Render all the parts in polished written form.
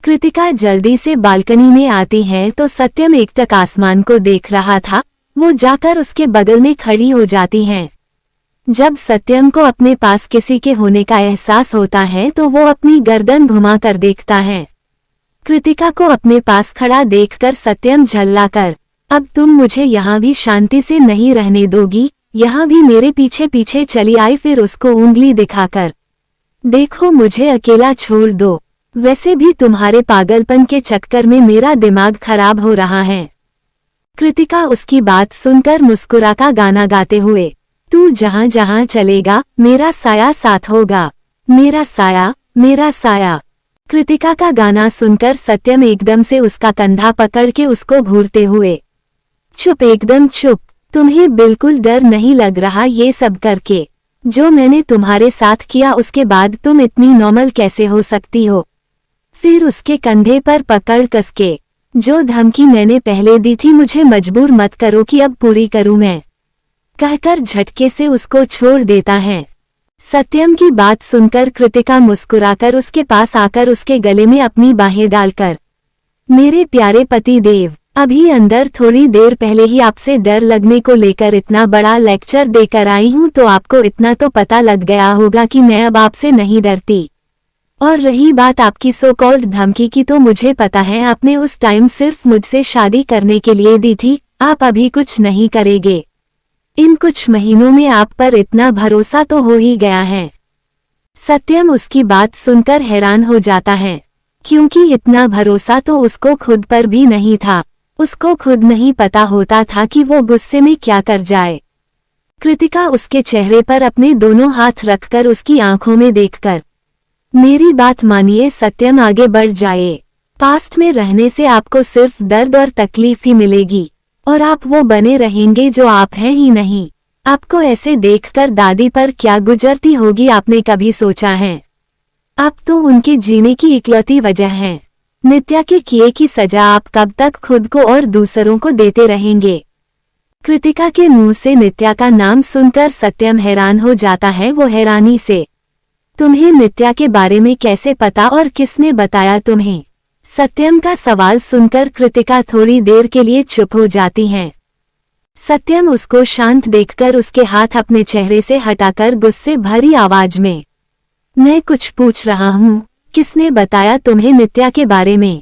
कृतिका जल्दी से बालकनी में आती है तो सत्यम एकटक आसमान को देख रहा था। वो जाकर उसके बगल में खड़ी हो जाती हैं। जब सत्यम को अपने पास किसी के होने का एहसास होता है तो वो अपनी गर्दन घुमाकर देखता है। कृतिका को अपने पास खड़ा देखकर सत्यम झल्लाकर, अब तुम मुझे यहाँ भी शांति से नहीं रहने दोगी, यहाँ भी मेरे पीछे पीछे चली आई। फिर उसको उंगली दिखाकर, देखो मुझे अकेला छोड़ दो, वैसे भी तुम्हारे पागलपन के चक्कर में मेरा दिमाग खराब हो रहा है। कृतिका उसकी बात सुनकर मुस्कुराता गाना गाते हुए, तू जहाँ जहाँ चलेगा मेरा साया साथ होगा, मेरा साया मेरा साया। कृतिका का गाना सुनकर सत्यम एकदम से उसका कंधा पकड़ के उसको घूरते हुए, चुप, एकदम चुप, तुम्हें बिल्कुल डर नहीं लग रहा ये सब करके? जो मैंने तुम्हारे साथ किया उसके बाद तुम इतनी नॉर्मल कैसे हो सकती हो? फिर उसके कंधे पर पकड़ कसके, जो धमकी मैंने पहले दी थी मुझे मजबूर मत करो कि अब पूरी करूं मैं, कहकर झटके से उसको छोड़ देता है। सत्यम की बात सुनकर कृतिका मुस्कुराकर उसके पास आकर उसके गले में अपनी बाहें डालकर, मेरे प्यारे पति देव, अभी अंदर थोड़ी देर पहले ही आपसे डर लगने को लेकर इतना बड़ा लेक्चर देकर आई हूँ, तो आपको इतना तो पता लग गया होगा कि मैं अब आपसे नहीं डरती। और रही बात आपकी सो कॉल्ड धमकी की, तो मुझे पता है आपने उस टाइम सिर्फ मुझसे शादी करने के लिए दी थी, आप अभी कुछ नहीं करेंगे। इन कुछ महीनों में आप पर इतना भरोसा तो हो ही गया है। सत्यम उसकी बात सुनकर हैरान हो जाता है, क्योंकि इतना भरोसा तो उसको खुद पर भी नहीं था। उसको खुद नहीं पता होता था कि वो गुस्से में क्या कर जाए। कृतिका उसके चेहरे पर अपने दोनों हाथ रखकर उसकी आंखों में देखकर, मेरी बात मानिए सत्यम, आगे बढ़ जाए। पास्ट में रहने से आपको सिर्फ दर्द और तकलीफ ही मिलेगी और आप वो बने रहेंगे जो आप हैं ही नहीं। आपको ऐसे देखकर दादी पर क्या गुजरती होगी आपने कभी सोचा है? आप तो उनके जीने की इकलौती वजह हैं। नित्या के किए की सजा आप कब तक खुद को और दूसरों को देते रहेंगे? कृतिका के मुंह से नित्या का नाम सुनकर सत्यम हैरान हो जाता है। वो हैरानी से, तुम्हें नित्या के बारे में कैसे पता और किसने बताया तुम्हें? सत्यम का सवाल सुनकर कृतिका थोड़ी देर के लिए चुप हो जाती हैं। सत्यम उसको शांत देखकर उसके हाथ अपने चेहरे से हटाकर गुस्से भरी आवाज में, मैं कुछ पूछ रहा हूँ, किसने बताया तुम्हें नित्या के बारे में?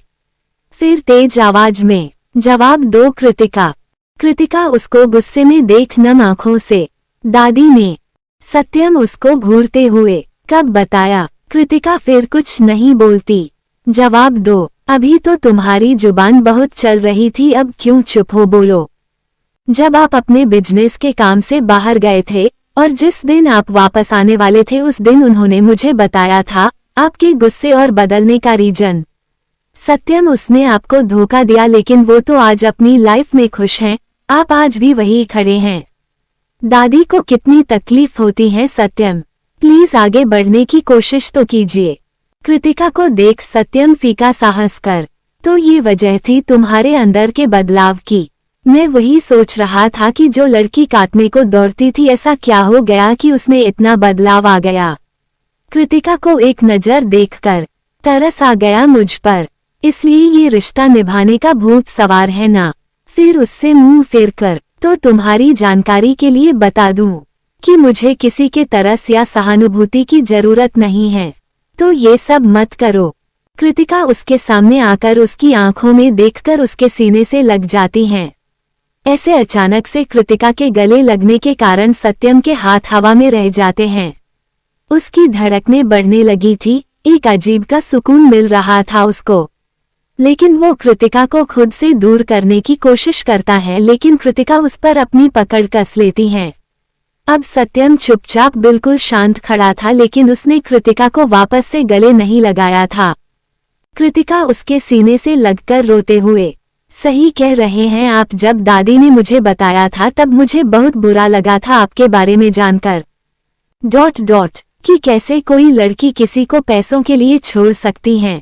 फिर तेज आवाज में, जवाब दो कृतिका। कृतिका उसको गुस्से में देख नम आंखों से, दादी ने। सत्यम उसको घूरते हुए, कब बताया? कृतिका फिर कुछ नहीं बोलती। जवाब दो, अभी तो तुम्हारी जुबान बहुत चल रही थी, अब क्यों चुप हो, बोलो। जब आप अपने बिजनेस के काम से बाहर गए थे और जिस दिन आप वापस आने वाले थे उस दिन उन्होंने मुझे बताया था आपके गुस्से और बदलने का रीजन। सत्यम, उसने आपको धोखा दिया लेकिन वो तो आज अपनी लाइफ में खुश हैं, आप आज भी वही खड़े हैं। दादी को कितनी तकलीफ होती है सत्यम, प्लीज आगे बढ़ने की कोशिश तो कीजिए। कृतिका को देख सत्यम फीका साहस कर, तो ये वजह थी तुम्हारे अंदर के बदलाव की। मैं वही सोच रहा था कि जो लड़की काटने को दौड़ती थी ऐसा क्या हो गया कि उसमें इतना बदलाव आ गया। कृतिका को एक नजर देखकर तरस आ गया मुझ पर, इसलिए ये रिश्ता निभाने का भूत सवार है ना। फिर उससे मुंह फेर कर, तो तुम्हारी जानकारी के लिए बता दूं कि मुझे किसी के तरस या सहानुभूति की जरूरत नहीं है, तो ये सब मत करो। कृतिका उसके सामने आकर उसकी आंखों में देखकर उसके सीने से लग जाती हैं। ऐसे अचानक से कृतिका के गले लगने के कारण सत्यम के हाथ हवा में रह जाते हैं। उसकी धड़कनें बढ़ने लगी थी, एक अजीब का सुकून मिल रहा था उसको। लेकिन वो कृतिका को खुद से दूर करने की कोशिश करता है, लेकिन कृतिका उस पर अपनी पकड़ कस लेती है। अब सत्यम चुपचाप बिल्कुल शांत खड़ा था, लेकिन उसने कृतिका को वापस से गले नहीं लगाया था। कृतिका उसके सीने से लगकर रोते हुए, सही कह रहे हैं आप, जब दादी ने मुझे बताया था तब मुझे बहुत बुरा लगा था आपके बारे में जानकर। ... कि कैसे कोई लड़की किसी को पैसों के लिए छोड़ सकती है। ...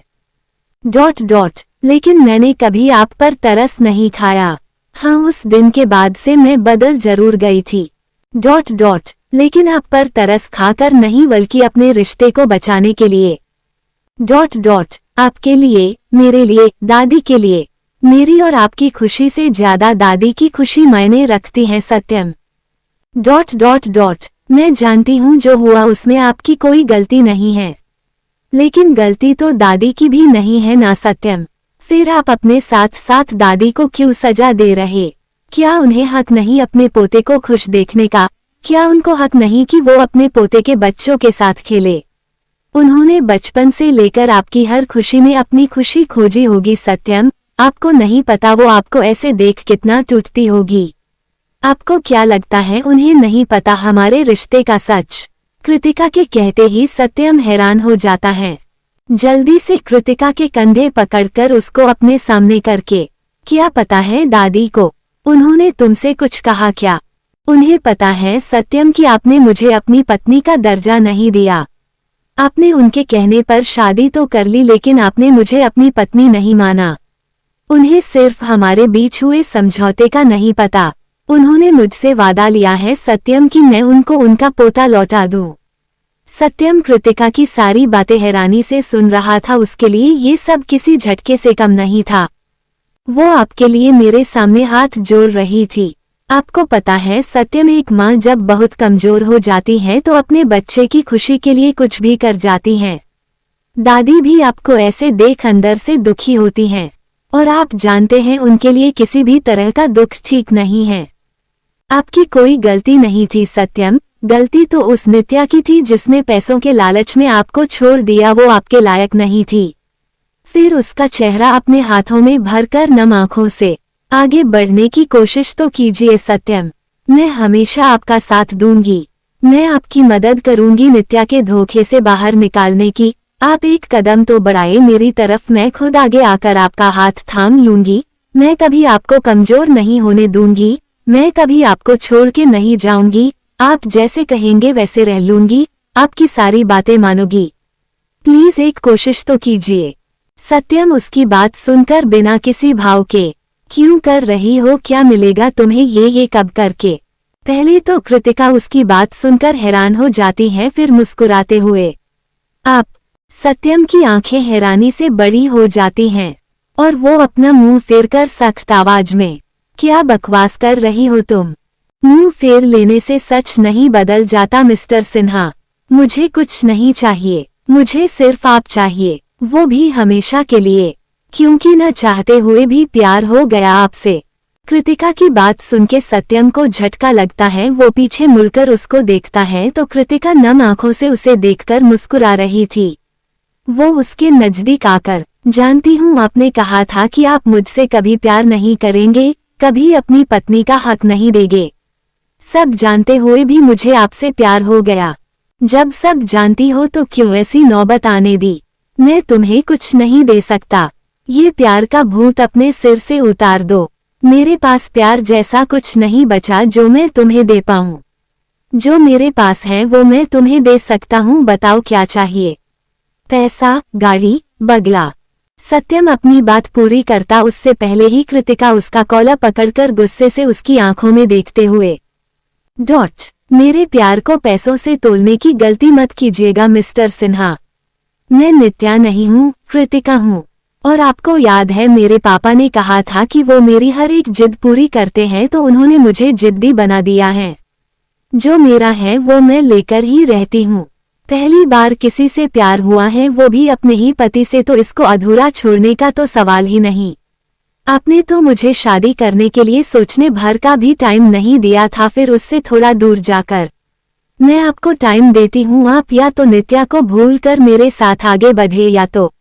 लेकिन मैंने कभी आप पर तरस नहीं खाया। हाँ, उस दिन के बाद से मैं बदल जरूर गई थी। ... लेकिन आप पर तरस खाकर नहीं, बल्कि अपने रिश्ते को बचाने के लिए। ... आपके लिए, मेरे लिए, दादी के लिए। मेरी और आपकी खुशी से ज्यादा दादी की खुशी मायने रखती है सत्यम। ... मैं जानती हूँ जो हुआ उसमें आपकी कोई गलती नहीं है, लेकिन गलती तो दादी की भी नहीं है ना सत्यम। फिर आप अपने साथ साथ दादी को क्यों सजा दे रहे? क्या उन्हें हक नहीं अपने पोते को खुश देखने का? क्या उनको हक नहीं कि वो अपने पोते के बच्चों के साथ खेले? उन्होंने बचपन से लेकर आपकी हर खुशी में अपनी खुशी खोजी होगी सत्यम। आपको नहीं पता वो आपको ऐसे देख कितना टूटती होगी। आपको क्या लगता है उन्हें नहीं पता हमारे रिश्ते का सच? कृतिका के कहते ही सत्यम हैरान हो जाता है। जल्दी से कृतिका के कंधे पकड़कर उसको अपने सामने करके, क्या पता है दादी को? उन्होंने तुमसे कुछ कहा क्या? उन्हें पता है सत्यम कि आपने मुझे अपनी पत्नी का दर्जा नहीं दिया। आपने उनके कहने पर शादी तो कर ली, लेकिन आपने मुझे अपनी पत्नी नहीं माना। उन्हें सिर्फ हमारे बीच हुए समझौते का नहीं पता। उन्होंने मुझसे वादा लिया है सत्यम कि मैं उनको उनका पोता लौटा दूं। सत्यम कृतिका की सारी बातें हैरानी से सुन रहा था। उसके लिए ये सब किसी झटके से कम नहीं था। वो आपके लिए मेरे सामने हाथ जोड़ रही थी। आपको पता है सत्यम, एक माँ जब बहुत कमजोर हो जाती है तो अपने बच्चे की खुशी के लिए कुछ भी कर जाती है। दादी भी आपको ऐसे देख अंदर से दुखी होती हैं, और आप जानते हैं उनके लिए किसी भी तरह का दुख ठीक नहीं है। आपकी कोई गलती नहीं थी सत्यम, गलती तो उस नित्या की थी जिसने पैसों के लालच में आपको छोड़ दिया। वो आपके लायक नहीं थी। फिर उसका चेहरा अपने हाथों में भरकर नम आंखों से आगे बढ़ने की कोशिश तो कीजिए सत्यम। मैं हमेशा आपका साथ दूंगी। मैं आपकी मदद करूंगी नित्या के धोखे से बाहर निकालने की। आप एक कदम तो बढ़ाए मेरी तरफ, मैं खुद आगे आकर आपका हाथ थाम लूंगी। मैं कभी आपको कमजोर नहीं होने दूंगी। मैं कभी आपको छोड़ के नहीं जाऊंगी। आप जैसे कहेंगे वैसे रह लूंगी। आपकी सारी बातें मानूंगी। प्लीज एक कोशिश तो कीजिए। सत्यम उसकी बात सुनकर बिना किसी भाव के, क्यों कर रही हो? क्या मिलेगा तुम्हें ये कब करके? पहले तो कृतिका उसकी बात सुनकर हैरान हो जाती है, फिर मुस्कुराते हुए आप। सत्यम की आंखें हैरानी से बड़ी हो जाती हैं और वो अपना मुंह फेरकर सख्त आवाज में, क्या बकवास कर रही हो तुम? मुंह फेर लेने से सच नहीं बदल जाता मिस्टर सिन्हा। मुझे कुछ नहीं चाहिए, मुझे सिर्फ आप चाहिए, वो भी हमेशा के लिए, क्योंकि न चाहते हुए भी प्यार हो गया आपसे। कृतिका की बात सुनके सत्यम को झटका लगता है। वो पीछे मुड़कर उसको देखता है तो कृतिका नम आंखों से उसे देखकर मुस्कुरा रही थी। वो उसके नजदीक आकर, जानती हूँ आपने कहा था कि आप मुझसे कभी प्यार नहीं करेंगे, कभी अपनी पत्नी का हक नहीं देंगे। सब जानते हुए भी मुझे आपसे प्यार हो गया। जब सब जानती हो तो क्यों ऐसी नौबत आने दी? मैं तुम्हें कुछ नहीं दे सकता। ये प्यार का भूत अपने सिर से उतार दो। मेरे पास प्यार जैसा कुछ नहीं बचा जो मैं तुम्हें दे पाऊं। जो मेरे पास है वो मैं तुम्हें दे सकता हूँ, बताओ क्या चाहिए? पैसा, गाड़ी, बंगला? सत्यम अपनी बात पूरी करता उससे पहले ही कृतिका उसका कॉलर पकड़कर गुस्से से उसकी आंखों में देखते हुए, मेरे प्यार को पैसों से तोलने की गलती मत कीजिएगा मिस्टर सिन्हा। मैं नित्या नहीं हूँ, कृतिका हूँ। और आपको याद है मेरे पापा ने कहा था कि वो मेरी हर एक जिद पूरी करते हैं, तो उन्होंने मुझे जिद्दी बना दिया है। जो मेरा है वो मैं लेकर ही रहती हूँ। पहली बार किसी से प्यार हुआ है, वो भी अपने ही पति से, तो इसको अधूरा छोड़ने का तो सवाल ही नहीं। आपने तो मुझे शादी करने के लिए सोचने भर का भी टाइम नहीं दिया था। फिर उससे थोड़ा दूर जाकर मैं आपको टाइम देती हूँ। आप या तो नित्या को भूल कर मेरे साथ आगे बढ़े, या तो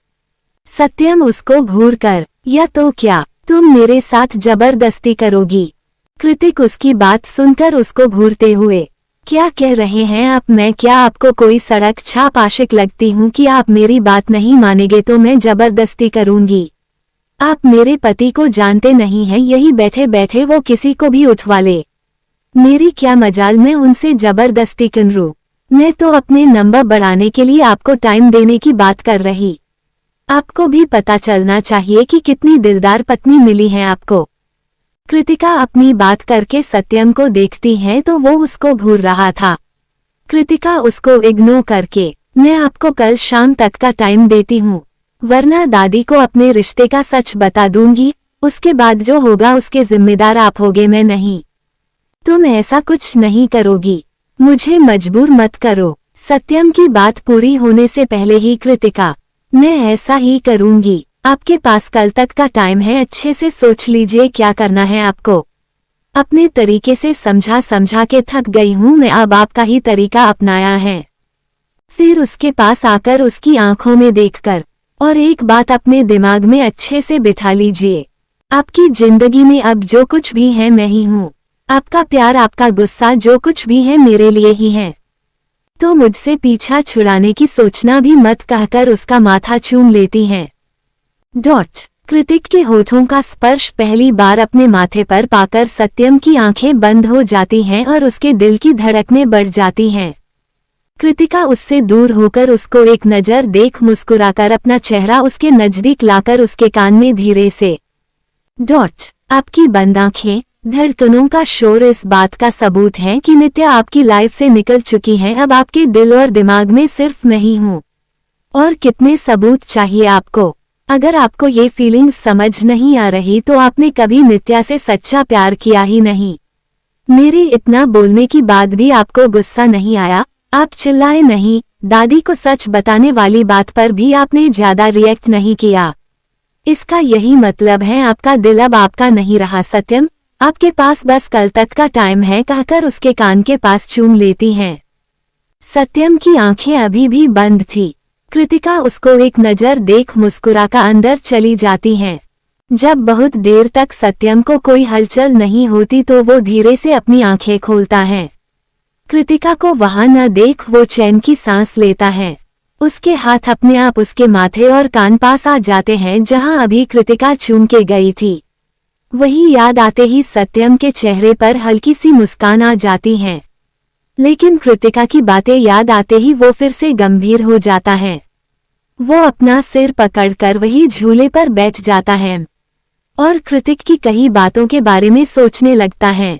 सत्यम उसको भूल कर, या तो क्या तुम मेरे साथ जबरदस्ती करोगी? कृतिक उसकी बात सुनकर उसको घूरते हुए, क्या कह रहे हैं आप? मैं क्या आपको कोई सड़क छाप आशिक लगती हूँ कि आप मेरी बात नहीं मानेंगे तो मैं जबरदस्ती करूंगी? आप मेरे पति को जानते नहीं हैं, यही बैठे बैठे वो किसी को भी उठवा ले। मेरी क्या मजाल, मैं उनसे जबरदस्ती करूं? मैं तो अपने नंबर बढ़ाने के लिए आपको टाइम देने की बात कर रही। आपको भी पता चलना चाहिए कि कितनी दिलदार पत्नी मिली है आपको। कृतिका अपनी बात करके सत्यम को देखती है तो वो उसको घूर रहा था। कृतिका उसको इग्नोर करके, मैं आपको कल शाम तक का टाइम देती हूँ, वरना दादी को अपने रिश्ते का सच बता दूंगी, उसके बाद जो होगा उसके जिम्मेदार आप होगे, मैं नहीं। तुम ऐसा कुछ नहीं करोगी, मुझे मजबूर मत करो। सत्यम की बात पूरी होने से पहले ही कृतिका, मैं ऐसा ही करूंगी। आपके पास कल तक का टाइम है, अच्छे से सोच लीजिए क्या करना है आपको। अपने तरीके से समझा समझा के थक गई हूं मैं, अब आपका ही तरीका अपनाया है। फिर उसके पास आकर उसकी आंखों में देखकर और एक बात अपने दिमाग में अच्छे से बिठा लीजिए, आपकी जिंदगी में अब जो कुछ भी है मैं ही हूँ। आपका प्यार, आपका गुस्सा, जो कुछ भी है मेरे लिए ही है। तो मुझसे पीछा छुड़ाने की सोचना भी मत, कहकर उसका माथा चूम लेती हैं। कृतिक के होठों का स्पर्श पहली बार अपने माथे पर पाकर सत्यम की आंखें बंद हो जाती हैं और उसके दिल की धड़कनें बढ़ जाती हैं। कृतिका उससे दूर होकर उसको एक नजर देख मुस्कुराकर अपना चेहरा उसके नजदीक लाकर उसके कान में धीरे से आपकी बंद आंखें, धड़कनों का शोर इस बात का सबूत है कि नित्या आपकी लाइफ से निकल चुकी है। अब आपके दिल और दिमाग में सिर्फ मैं ही हूँ। और कितने सबूत चाहिए आपको? अगर आपको ये फीलिंग्स समझ नहीं आ रही तो आपने कभी नित्या से सच्चा प्यार किया ही नहीं। मेरे इतना बोलने के बाद भी आपको गुस्सा नहीं आया, आप चिल्लाए नहीं, दादी को सच बताने वाली बात पर भी आपने ज्यादा रिएक्ट नहीं किया। इसका यही मतलब है आपका दिल अब आपका नहीं रहा सत्यम, आपके पास बस कल तक का टाइम है, कहकर उसके कान के पास चूम लेती हैं। सत्यम की आंखें अभी भी बंद थी। कृतिका उसको एक नजर देख मुस्कुराकर अंदर चली जाती हैं। जब बहुत देर तक सत्यम को कोई हलचल नहीं होती तो वो धीरे से अपनी आंखें खोलता है। कृतिका को वहां न देख वो चैन की सांस लेता है। उसके हाथ अपने आप उसके माथे और कान पास आ जाते हैं जहां अभी कृतिका चूम के गई थी। वही याद आते ही सत्यम के चेहरे पर हल्की सी मुस्कान आ जाती है, लेकिन कृतिका की बातें याद आते ही वो फिर से गंभीर हो जाता है। वो अपना सिर पकड़कर वही झूले पर बैठ जाता है और कृतिक की कई बातों के बारे में सोचने लगता है।